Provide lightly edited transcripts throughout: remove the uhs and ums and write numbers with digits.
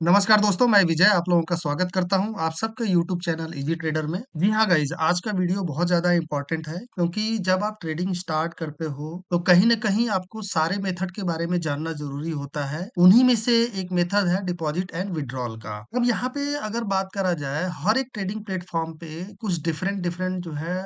नमस्कार दोस्तों, मैं विजय आप लोगों का स्वागत करता हूं आप सबके YouTube चैनल इजी ट्रेडर में। जी हाँ गाइज, आज का वीडियो बहुत ज़्यादा इम्पोर्टेंट है क्योंकि जब आप ट्रेडिंग स्टार्ट करते हो तो कहीं न कहीं आपको सारे मेथड के बारे में जानना ज़रूरी होता है। उन्हीं में से एक मेथड है डिपॉजिट एंड विथड्रॉल का। अब यहाँ पे अगर बात करा जाए, हर एक ट्रेडिंग प्लेटफॉर्म पे कुछ डिफरेंट डिफरेंट जो है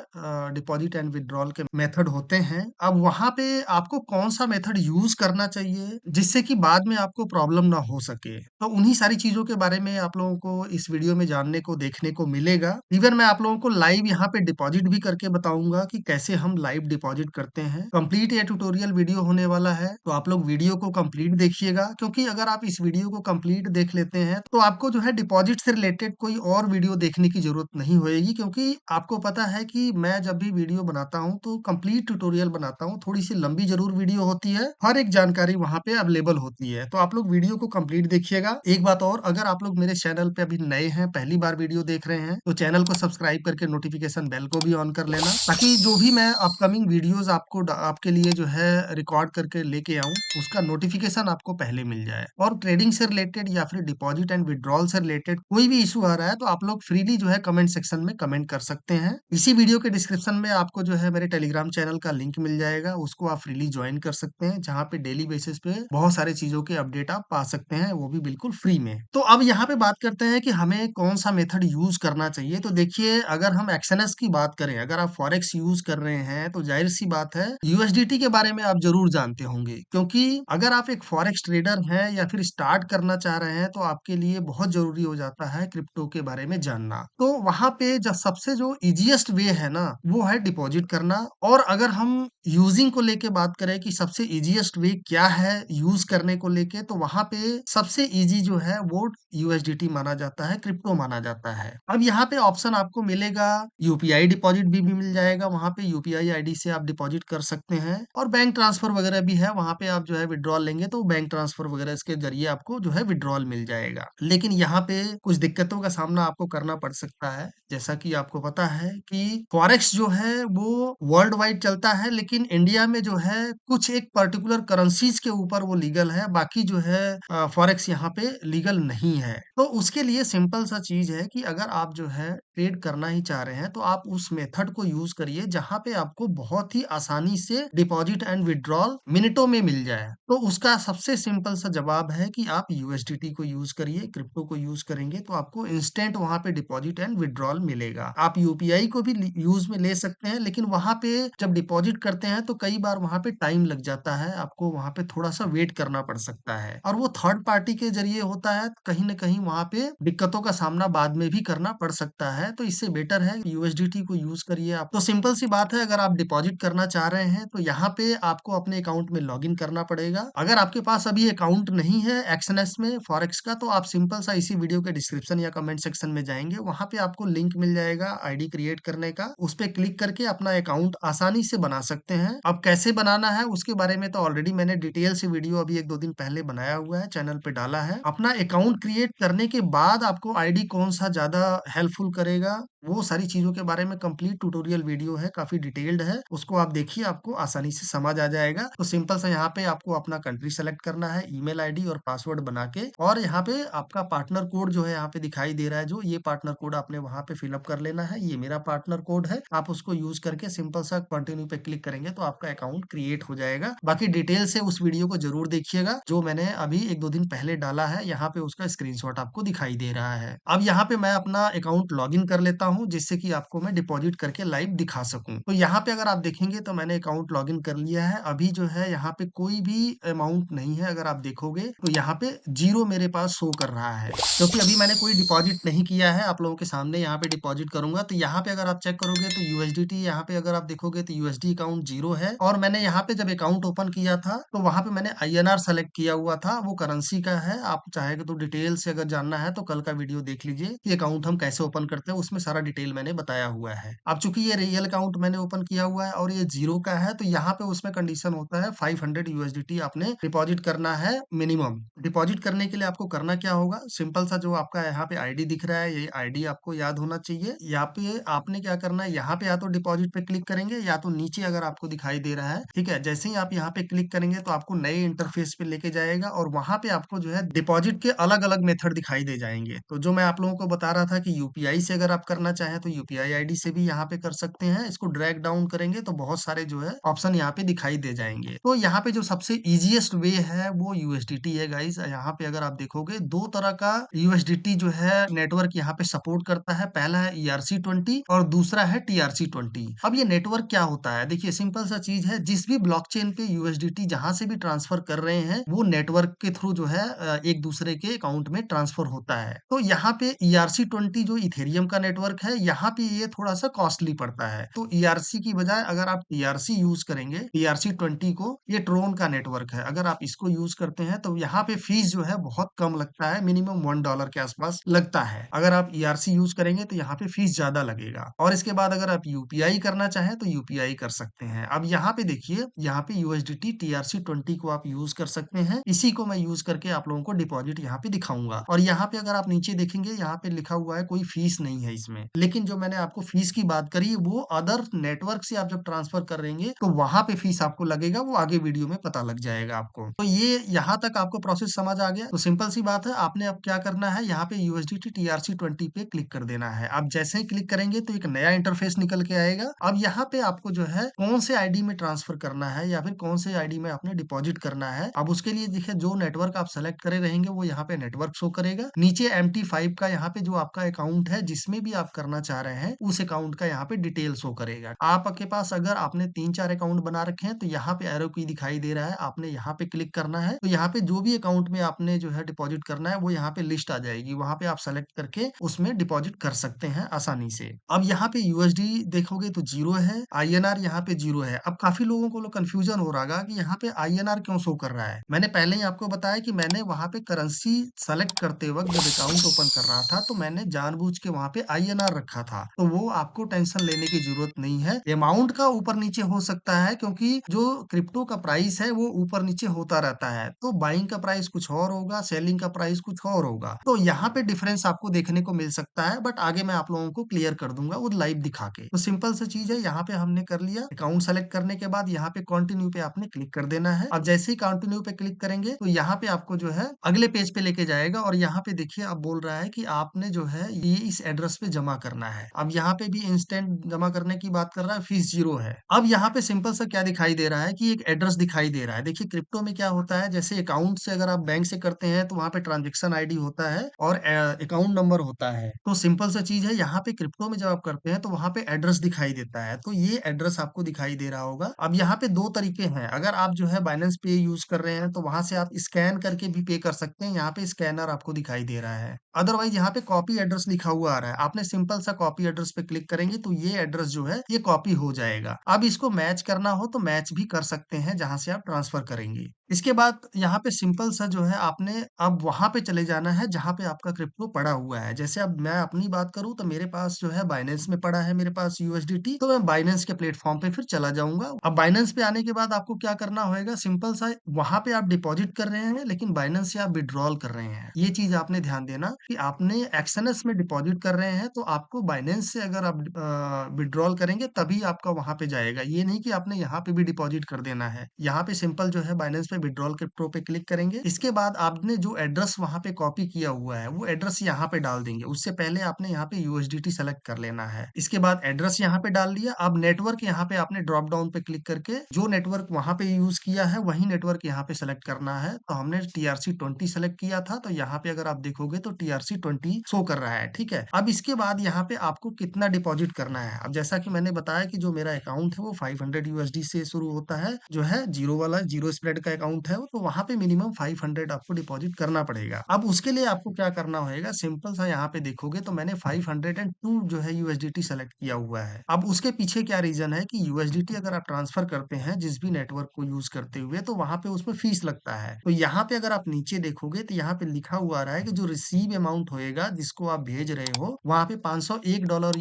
डिपॉजिट एंड विथड्रॉल के मेथड होते हैं। अब वहाँ पे आपको कौन सा मेथड यूज़ करना चाहिए जिससे कि बाद में आपको प्रॉब्लम ना हो सके। तो उन्हीं सारी चीज़ों के बारे में आप लोगों को इस वीडियो में जानने को, देखने को मिलेगा। इवन मैं आप लोगों को लाइव यहाँ पे डिपॉज़िट भी करके बताऊँगा कि कैसे हम लाइव डिपॉज़िट करते हैं। कंप्लीट ये ट्यूटोरियल वीडियो होने वाला है, तो आप लोग वीडियो को कंप्लीट देखिएगा क्योंकि अगर आप इस वीडियो को कंप्लीट देख लेते हैं, तो आपको जो है डिपॉज़िट से रिलेटेड कोई और वीडियो देखने की ज़रूरत नहीं होएगी क्योंकि आपको पता है कि मैं जब भी वीडियो बनाता हूँ, तो कंप्लीट ट्यूटोरियल बनाता हूँ। थोड़ी-सी लंबी ज़रूर वीडियो होती है, हर एक जानकारी वहाँ पे अवेलेबल होती है। तो आप लोग वीडियो को कंप्लीट देखिएगा। एक बात और, अगर आप लोग मेरे चैनल पे अभी नए हैं, पहली बार वीडियो देख रहे हैं, तो चैनल को सब्सक्राइब करके नोटिफिकेशन बेल को भी ऑन कर लेना, ताकि जो भी मैं अपकमिंग वीडियोज़ आपके लिए जो है रिकॉर्ड करके लेके आऊँ, उसका नोटिफिकेशन आपको पहले मिल जाए। और ट्रेडिंग से रिलेटेड या फिर डिपॉजिट एंड विथड्रॉल से रिलेटेड कोई भी इश्यू आ रहा है, तो आप लोग फ्रीली जो है कमेंट सेक्शन में कमेंट कर सकते हैं। इसी वीडियो के डिस्क्रिप्शन में आपको जो है मेरे टेलीग्राम चैनल का लिंक मिल जाएगा, उसको आप फ्रीली ज्वाइन कर सकते हैं, जहाँ पे डेली बेसिस पे बहुत सारी चीज़ों के अपडेट आप पा सकते हैं, वो भी बिल्कुल फ्री में। तो अब यहाँ पे बात करते हैं कि हमें कौन-सा मेथड यूज़ करना चाहिए। तो देखिए, अगर हम एक्सएनएस की बात करें, अगर आप फॉरेक्स यूज़ कर रहे हैं, तो ज़ाहिर-सी बात है यूएसडीटी के बारे में आप ज़रूर जानते होंगे, क्योंकि अगर आप एक फॉरेक्स ट्रेडर हैं या फिर स्टार्ट करना चाह रहे हैं, तो आपके लिए बहुत ज़रूरी हो जाता है क्रिप्टो के बारे में जानना। तो वहाँ पे ज सबसे जो ईज़ीएस्ट वे है ना, वो है डिपॉज़िट करना। और अगर हम यूजिंग को लेके बात करें कि सबसे ईज़ीएस्ट वे क्या है यूज़ करने को लेके, तो वहाँ पे सबसे ईज़ी जो है वो यूएसडीटी माना जाता है, क्रिप्टो माना जाता है। अब यहाँ पे ऑप्शन आपको मिलेगा, यूपीआई डिपॉज़िट भी मिल जाएगा, वहाँ पे यूपीआई आईडी से आप डिपॉज़िट कर सकते हैं, और बैंक ट्रांसफर वगैरह भी है, वहाँ पे आप जो है विथड्रॉल लेंगे तो बैंक ट्रांसफर वगैरह इसके ज़रिए आपको जो है विथड्रॉल मिल जाएगा। लेकिन यहाँ पे कुछ दिक्कतों का सामना आपको करना पड़ सकता है। जैसा कि आपको पता है कि फॉरेक्स जो है वो वर्ल्ड वाइड चलता है, लेकिन इंडिया में जो है कुछ एक पर्टिकुलर करेंसीज के ऊपर वो लीगल है, बाकी जो है फॉरेक्स यहाँ पे लीगल नहीं है। तो उसके लिए सिंपल सा चीज है कि अगर आप जो है ट्रेड करना ही चाह रहे हैं, तो आप उस मेथड को यूज करिए जहां पे आपको बहुत ही आसानी से डिपॉजिट एंड विड्रॉल मिनटों में मिल जाए। तो उसका सबसे सिंपल सा जवाब है कि आप यूएसडीटी को यूज करिए। क्रिप्टो को यूज करेंगे तो आपको इंस्टेंट वहां पे डिपॉजिट एंड विड्रॉल मिलेगा। आप यूपीआई को भी यूज में ले सकते हैं, लेकिन वहां पे जब डिपॉजिट करते हैं तो कई बार वहां पे टाइम लग जाता है, आपको वहां पे थोड़ा सा वेट करना पड़ सकता है, और वो थर्ड पार्टी के जरिए होता है, कहीं ना कहीं वहां पे दिक्कतों का सामना बाद में भी करना पड़ सकता है। तो इससे बेटर है यूएसडीटी को यूज करिए आप। तो सिंपल सी बात है, अगर आप डिपॉजिट करना चाह रहे हैं तो यहाँ पे आपको अपने अकाउंट में लॉग इन करना पड़ेगा। अगर आपके पास अभी अकाउंट नहीं है एक्सएनएस में फॉरेक्स का, तो आप सिंपल सा इसी वीडियो के डिस्क्रिप्शन या कमेंट सेक्शन में जाएंगे, वहां पे आपको लिंक मिल जाएगा आईडी क्रिएट करने का। उस पे क्लिक करके अपना अकाउंट आसानी से बना सकते हैं। अब कैसे बनाना है उसके बारे में तो ऑलरेडी मैंने डिटेल से वीडियो अभी 1-2 दिन पहले बनाया हुआ है, चैनल पे डाला है। अपना अकाउंट क्रिएट करने के बाद आपको आईडी कौन सा ज्यादा हेल्पफुल करेगा, वो सारी चीजों के बारे में कंप्लीट ट्यूटोरियल वीडियो है, काफी डिटेल्ड है, उसको आप देखिए, आपको आसानी से समझ आ जाएगा। तो सिंपल सा यहाँ पे आपको अपना कंट्री सेलेक्ट करना है, ईमेल आईडी और पासवर्ड बना के, और यहाँ पे आपका पार्टनर कोड जो है यहाँ पे दिखाई दे रहा है, जो ये पार्टनर कोड आपने वहां पे फिलअप कर लेना है। ये मेरा पार्टनर कोड है, आप उसको यूज करके सिंपल सा कंटिन्यू पे क्लिक करेंगे तो आपका अकाउंट क्रिएट हो जाएगा। बाकी डिटेल से उस वीडियो को जरूर देखिएगा, जो मैंने अभी 1-2 दिन पहले डाला है, यहाँ पे उसका स्क्रीनशॉट आपको दिखाई दे रहा है। अब यहाँ पे मैं अपना अकाउंट लॉग इन कर लेता हूँ, जिससे कि आपको मैं डिपॉजिट करके लाइव दिखा सकूं। तो यहाँ पे अगर आप देखेंगे तो मैंने अकाउंट लॉग इन कर लिया है। अभी जो है यहाँ पे कोई भी अमाउंट नहीं है, अगर आप देखोगे तो यहाँ पे जीरो मेरे पास शो कर रहा है, क्योंकि अभी मैंने कोई डिपॉजिट नहीं किया है। आप लोगों के सामने यहाँ पे डिपॉजिट करूंगा, तो यहाँ पे अगर आप चेक करोगे तो यूएसडीटी, यहाँ पे अगर आप देखोगे तो यूएसडी अकाउंट जीरो है। और मैंने यहाँ पे जब अकाउंट ओपन किया था, तो वहां पे मैंने आईएनआर सेलेक्ट किया हुआ था, वो करेंसी का है। आप चाहेगा तो डिटेल से अगर जानना है तो कल का वीडियो देख लीजिए कि अकाउंट हम कैसे ओपन करते हैं, उसमें सारा डिटेल मैंने बताया हुआ है। अब चूंकि ये रियल अकाउंट मैंने ओपन किया हुआ है और ये जीरो का है, तो यहाँ पे उसमें कंडीशन होता है 500 यूएसडीटी आपने डिपॉजिट करना है मिनिमम। डिपॉजिट करने के लिए आपको करना क्या होगा, सिंपल सा जो आपका यहाँ पे आईडी दिख रहा है, ये आईडी आपको याद होना चाहिए। यहाँ पे आपने क्या करना है, यहाँ पे या तो डिपॉजिट पे क्लिक करेंगे या तो नीचे अगर आपको दिखाई दे रहा है, ठीक है, जैसे ही आप यहाँ पे क्लिक करेंगे तो आपको नए इंटरफेस पे लेके जाएगा और वहां पे आपको जो है डिपॉजिट के अलग अलग मेथड दिखाई दे जाएंगे। तो जो मैं आप लोगों को बता रहा था कि यूपीआई से अगर आप करना चाहें तो यूपीआई आईडी से भी यहाँ पे कर सकते हैं। इसको ड्रैग डाउन करेंगे तो बहुत सारे जो है ऑप्शन यहाँ पे दिखाई दे जाएंगे। तो यहाँ पे जो सबसे इजीएस्ट वे है वो यूएसडीटी है गाइस। यहाँ पे अगर आप देखोगे दो तरह का यूएसडीटी जो है नेटवर्क यहाँ पे सपोर्ट करता है। पहला है ERC20 और दूसरा है TRC20। अब ये नेटवर्क क्या होता है, देखिए सिंपल सा चीज है, जिस भी ब्लॉकचेन पे यूएसडीटी जहां से भी ट्रांसफर कर रहे हैं वो नेटवर्क के थ्रू जो है एक दूसरे के अकाउंट में ट्रांसफर होता है। तो यहाँ पे ERC20 जो इथेरियम का नेटवर्क है, यहाँ पे ये थोड़ा सा कॉस्टली पड़ता है। तो ERC की बजाय अगर आप TRC यूज करेंगे, ERC20 को, ये ट्रोन का नेटवर्क है, अगर आप इसको यूज करते हैं तो यहाँ पे फीस जो है बहुत कम लगता है, मिनिमम $1 के आसपास लगता है। अगर आप ERC यूज करेंगे तो यहाँ पे फीस ज्यादा लगेगा। और इसके बाद अगर आप यूपीआई करना चाहें तो यूपीआई कर सकते हैं। अब यहाँ पे देखिए, यहाँ पे यूएसडीटी TRC20 को आप यूज कर सकते हैं। इसी को मैं यूज करके आप लोगों को डिपॉजिट यहाँ पे दिखाऊंगा। और यहाँ पे अगर आप नीचे देखेंगे, यहाँ पे लिखा हुआ है कोई फीस नहीं है इसमें, लेकिन जो मैंने आपको फीस की बात करी वो अदर नेटवर्क से आप जब ट्रांसफर कर रहेंगे तो वहां पे फीस आपको लगेगा, वो आगे वीडियो में पता लग जाएगा आपको। तो ये यहाँ तक आपको प्रोसेस समझ आ गया। तो सिंपल सी बात है, आपने अब क्या करना है, यहाँ पे यूएसडीटी TRC20 पे क्लिक कर देना है। आप जैसे ही क्लिक करेंगे तो एक नया इंटरफेस निकल के आएगा। अब यहाँ पे आपको जो है कौन से आईडी में ट्रांसफर करना है या फिर कौन से आईडी में आपने डिपॉजिट करना है। अब उसके लिए देखिए, जो नेटवर्क आप सेलेक्ट करे रहेंगे वो यहाँ पे नेटवर्क शो करेगा। नीचे MT5 का यहाँ पे जो आपका अकाउंट है जिसमें भी आप करना चाह रहे हैं उस अकाउंट का यहाँ पे डिटेल शो करेगा। आपके पास अगर आपने 3-4 अकाउंट बना रखे हैं तो यहाँ पे एरो की दिखाई दे रहा है, आपने यहाँ पे क्लिक करना है। तो यहाँ पे जो भी अकाउंट में आपने जो है डिपॉजिट करना है वो यहाँ पे लिस्ट आ जाएगी, वहां पे आप सेलेक्ट करके उसमें डिपॉजिट कर सकते हैं आसानी से। अब यहाँ पे यूएसडी देखोगे तो जीरो है, INR यहाँ पे जीरो है। अब काफी लोगों को कंफ्यूजन हो रहा है कि यहाँ पे INR क्यों शो कर रहा है। मैंने पहले ही आपको बताया कि मैंने वहां पे करेंसी सेलेक्ट करते वक्त जब अकाउंट ओपन कर रहा था तो मैंने जानबूझ के वहां पे INR रखा था। तो वो आपको टेंशन लेने की जरूरत नहीं है। अमाउंट का ऊपर नीचे हो सकता है क्योंकि जो क्रिप्टो का प्राइस है वो ऊपर नीचे होता रहता है। तो बाइंग का प्राइस कुछ और होगा, सेलिंग का प्राइस कुछ और होगा। तो यहाँ पे डिफरेंस आपको देखने को मिल सकता है, बट आगे मैं आप लोगों को क्लियर कर दूंगा वो लाइव दिखा के। तो सिंपल सा चीज है, यहाँ पे हमने कर लिया। अकाउंट सेलेक्ट करने के बाद यहाँ पे कंटिन्यू पे आपने क्लिक कर देना है। अब जैसे ही कंटिन्यू पे क्लिक करेंगे तो यहाँ पे आपको जो है अगले पेज पे लेके जाएगा और यहाँ पे देखिए अब बोल रहा है कि आपने जो है ये इस एड्रेस पे जमा करना है। अब यहाँ पे भी इंस्टेंट जमा करने की बात कर रहा है, फीस जीरो है। अब यहाँ पे सिंपल सा क्या दिखाई दे रहा है कि एक एड्रेस दिखाई दे रहा है। देखिए क्रिप्टो में क्या होता है, जैसे अकाउंट से अगर आप बैंक से करते हैं तो वहां पे ट्रांजेक्शन आईडी होता है और अकाउंट नंबर होता है। तो सिंपल सा चीज है, यहाँ पे क्रिप्टो में जब आप करते हैं तो वहां पे एड्रेस दिखाई देता है। तो ये एड्रेस आपको दिखाई दे रहा होगा। अब यहाँ पे दो तरीके हैं, अगर आप जो है बाइनेंस पे यूज कर रहे हैं तो वहां से आप स्कैन करके भी पे कर सकते हैं। यहाँ पे स्कैनर आपको दिखाई दे रहा है। अदरवाइज यहाँ पे कॉपी एड्रेस लिखा हुआ आ रहा है, आपने सिंपल सा कॉपी एड्रेस पे क्लिक करेंगे तो ये एड्रेस जो है ये कॉपी हो जाएगा। अब इसको मैच करना हो तो मैच भी कर सकते हैं जहां से आप ट्रांसफर करेंगे। इसके बाद यहाँ पे सिंपल सा जो है आपने अब वहां पे चले जाना है जहां पे आपका क्रिप्टो पड़ा हुआ है। जैसे अब मैं अपनी बात करूं तो मेरे पास जो है बाइनेंस में पड़ा है मेरे पास यूएसडीटी, तो मैं बाइनेंस के प्लेटफॉर्म पे फिर चला जाऊंगा। अब बाइनेंस पे आने के बाद आपको क्या करना होगा, सिंपल सा वहां पे आप डिपॉजिट कर रहे हैं लेकिन बाइनेंस से आप विड्रॉल कर रहे हैं। ये चीज आपने ध्यान देना कि आपने एक्सएनएस में डिपॉजिट कर रहे हैं तो आपको बाइनेंस से अगर आप विड्रॉल करेंगे तभी आपका वहां पे जाएगा। ये नहीं कि आपने यहाँ पे भी डिपॉजिट कर देना है। यहाँ पे सिंपल जो है बाइनेंस पे विड्रॉल क्रिप्टो पे क्लिक करेंगे। इसके बाद आपने जो एड्रेस वहां पे कॉपी किया हुआ है वो एड्रेस यहाँ पे डाल देंगे। उससे पहले आपने यहाँ पे यूएसडीटी सेलेक्ट कर लेना है। इसके बाद एड्रेस यहाँ पे डाल दिया। अब नेटवर्क यहाँ पे आपने ड्रॉप डाउन पे क्लिक करके जो नेटवर्क वहां पे यूज किया है वही नेटवर्क यहाँ पे सेलेक्ट करना है। तो हमने TRC20 सेलेक्ट किया था, तो यहाँ पे अगर आप देखोगे तो TRC20 शो कर रहा है। ठीक है, अब इसके बाद यहाँ पे आपको कितना डिपॉजिट करना है। अब जैसा कि मैंने बताया कि जो मेरा अकाउंट है वो 500 यूएसडी से शुरू होता है, जो है जीरो वाला जीरो स्प्रेड का अकाउंट अमाउंट है तो वहाँ पे मिनिमम 500 आपको डिपॉजिट करना पड़ेगा। अब उसके लिए आपको क्या करना होएगा, सिंपल सा यहाँ पे देखोगे तो मैंने 502 जो है यूएसडीटी सेलेक्ट किया हुआ है। अब उसके पीछे क्या रीज़न है कि यूएसडीटी अगर आप ट्रांसफर करते हैं जिस भी नेटवर्क को यूज़ करते हुए तो वहाँ पे उसमें फीस लगता है। तो यहाँ पे अगर आप नीचे देखोगे तो यहाँ पे लिखा हुआ आ रहा है कि जो रिसीव अमाउंट होएगा जिसको आप भेज रहे हो वहाँ पे $501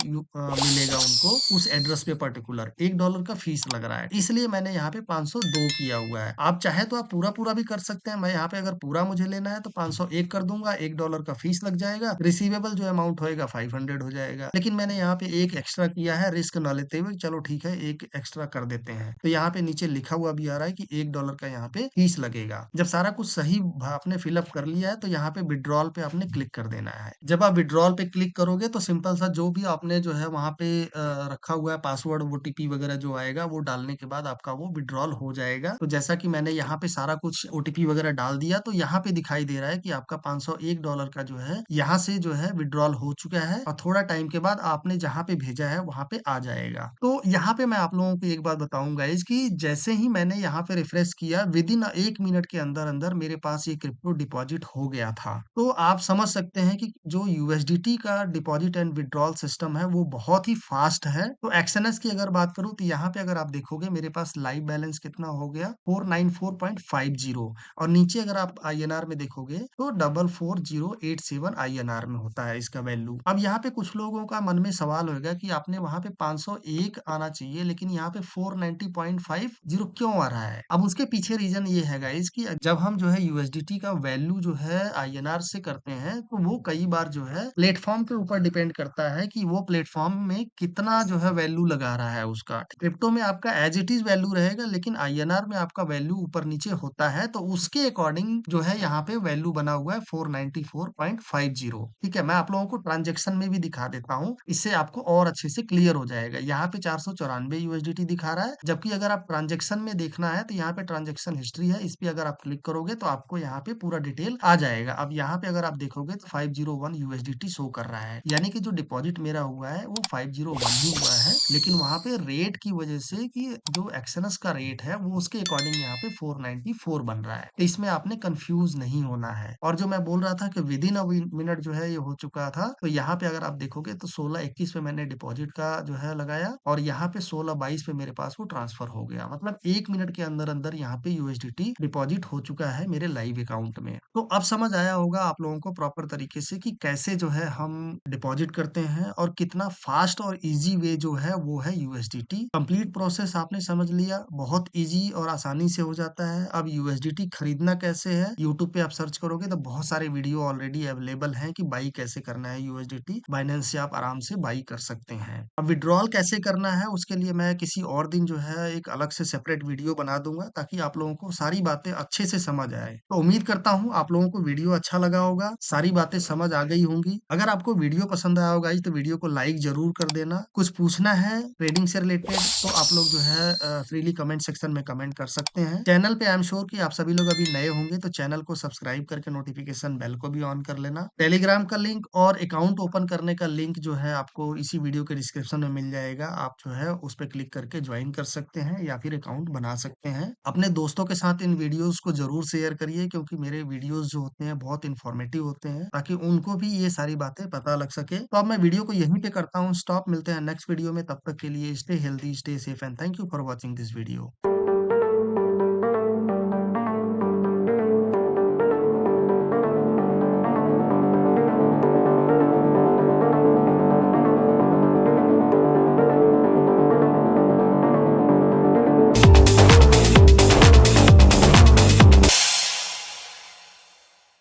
मिलेगा उनको उस एड्रेस पे पर्टिकुलर $1 का फीस लग रहा है। इसलिए मैंने यहाँ पे 502 किया हुआ है। आप चाहे तो आप पूरा-पूरा भी कर सकते हैं। मैं यहाँ पे अगर पूरा मुझे लेना है तो 501 कर दूँगा, $1 का फीस लग जाएगा। रिसीवेबल जो अमाउंट होएगा 500 हो जाएगा। लेकिन मैंने यहाँ पे एक एक्स्ट्रा किया है रिस्क ना लेते हुए, चलो ठीक है एक एक्स्ट्रा कर देते हैं। तो यहाँ पे नीचे लिखा हुआ भी आ रहा है कि $1 का यहाँ पे फीस लगेगा। जब सारा कुछ सही आपने फिलअप कर लिया है तो यहाँ पे विथड्रॉल पे आपने क्लिक कर देना है। जब आप विथड्रॉल पे क्लिक करोगे तो सिंपल सा जो भी आपने जो है वहाँ पे रखा हुआ है पासवर्ड, ओटीपी वगैरह जो आएगा वो डालने के बाद आपका वो विथड्रॉल हो जाएगा। तो जैसा कि मैंने यहाँ पे सारा कुछ ओटीपी वगैरह डाल दिया तो यहाँ पे दिखाई दे रहा है कि आपका $501 का जो है यहाँ से जो है विथड्रॉल हो चुका है और थोड़ा टाइम के बाद आपने जहाँ पे भेजा है वहाँ पे आ जाएगा। तो यहाँ पे मैं आप लोगों को एक बात बताऊं गाइज कि जैसे ही मैंने यहाँ पे रिफ्रेश किया विद इन 1 मिनट के अंदर अंदर मेरे पास ये क्रिप्टो डिपॉजिट हो गया था। तो आप समझ सकते हैं कि जो यूएसडीटी का डिपॉजिट एंड विड्रॉल सिस्टम है वो बहुत ही फास्ट है। तो एक्सएनएस की अगर बात करूं तो यहाँ पे अगर आप देखोगे मेरे पास लाइव बैलेंस कितना हो गया 494.50 और नीचे अगर आप आईएनआर में देखोगे तो 44087 आईएनआर में होता है इसका वैल्यू। अब यहाँ पे कुछ लोगों का मन में सवाल होगा कि आपने वहां पे 501 आना चाहिए लेकिन यहाँ पे 490.50 क्यों आ रहा है। अब उसके पीछे रीजन ये है गाइस कि जब हम जो है यूएसडीटी का वैल्यू जो है आईएनआर से करते हैं तो वो कई बार जो है प्लेटफॉर्म के ऊपर डिपेंड करता है कि वो प्लेटफॉर्म में कितना जो है वैल्यू लगा रहा है उसका। क्रिप्टो में आपका एज इट इज वैल्यू रहेगा लेकिन आईएनआर में आपका वैल्यू ऊपर नीचे होता है तो उसके अकॉर्डिंग जो है यहाँ पे वैल्यू बना हुआ है 494.50। ठीक है, मैं आप लोगों को ट्रांजेक्शन में भी दिखा देता हूँ, इससे आपको और अच्छे से क्लियर हो जाएगा। यहाँ पे 494 यूएसडीटी दिखा रहा है, जबकि अगर आप ट्रांजेक्शन में देखना है तो यहाँ पे ट्रांजेक्शन हिस्ट्री है, इस पे अगर आप क्लिक करोगे तो आपको यहाँ पे पूरा डिटेल आ जाएगा। अब यहाँ पे अगर आप देखोगे तो 501 यूएसडीटी शो कर रहा है, यानी कि जो डिपॉजिट मेरा हुआ है वो 501 ही हुआ है, लेकिन वहां पे रेट की वजह से कि जो एक्सएनएस का रेट है वो उसके अकॉर्डिंग यहाँ पे 494 बन रहा है। तो इसमें आपने कंफ्यूज नहीं होना है। और जो मैं बोल रहा था कि विद इन अ मिनट जो है ये हो चुका था, तो यहाँ पे अगर आप देखोगे तो 16:21 पे मैंने डिपॉजिट का जो है लगाया और यहाँ पे 16:22 पे मेरे पास वो ट्रांसफर हो गया। मतलब 1 मिनट के अंदर अंदर यहाँ पे यूएसडीटी डिपॉजिट हो चुका है मेरे लाइव अकाउंट में। तो अब समझ आया होगा आप लोगों को प्रॉपर तरीके से कि कैसे जो है हम डिपॉजिट करते हैं और कितना फास्ट और इजी वे जो है वो है यूएसडीटी। कंप्लीट प्रोसेस आपने समझ लिया, बहुत इजी और आसानी से हो जाता है। अब यूएसडीटी खरीदना कैसे है, यूट्यूब पे आप सर्च करोगे तो बहुत सारे वीडियो ऑलरेडी अवेलेबल हैं कि बाई कैसे करना है यूएसडीटी। बाइनेंस से आप आराम से बाई कर सकते हैं। अब विड्रॉल कैसे करना है उसके लिए मैं किसी और दिन जो है एक अलग से सेपरेट वीडियो बना दूंगा ताकि आप लोगों को सारी बातें अच्छे से समझ आए। तो उम्मीद करता हूँ आप लोगों को वीडियो अच्छा लगा होगा, सारी बातें समझ आ गई होंगी। अगर आपको वीडियो पसंद आया होगा तो वीडियो को लाइक जरूर कर देना। कुछ पूछना है ट्रेडिंग से रिलेटेड तो आप लोग जो है फ्रीली कमेंट सेक्शन में कमेंट कर सकते हैं। चैनल पे आई एम श्योर कि आप सभी लोग अभी नए होंगे तो चैनल को सब्सक्राइब करके नोटिफिकेशन बेल को भी ऑन कर लेना। टेलीग्राम का लिंक और अकाउंट ओपन करने का लिंक जो है आपको इसी वीडियो के डिस्क्रिप्शन में मिल जाएगा। आप जो है उस पर क्लिक करके ज्वाइन कर सकते हैं या फिर अकाउंट बना सकते हैं। अपने दोस्तों के साथ इन वीडियोस को जरूर शेयर करिए क्योंकि मेरे वीडियोस जो होते हैं बहुत इन्फॉर्मेटिव होते हैं ताकि उनको भी ये सारी बातें पता लग सके। तो अब मैं वीडियो को यहीं पे करता हूँ स्टॉप। मिलते हैं नेक्स्ट वीडियो में, तब तक के लिए stay healthy, stay safe and thank you for watching this video.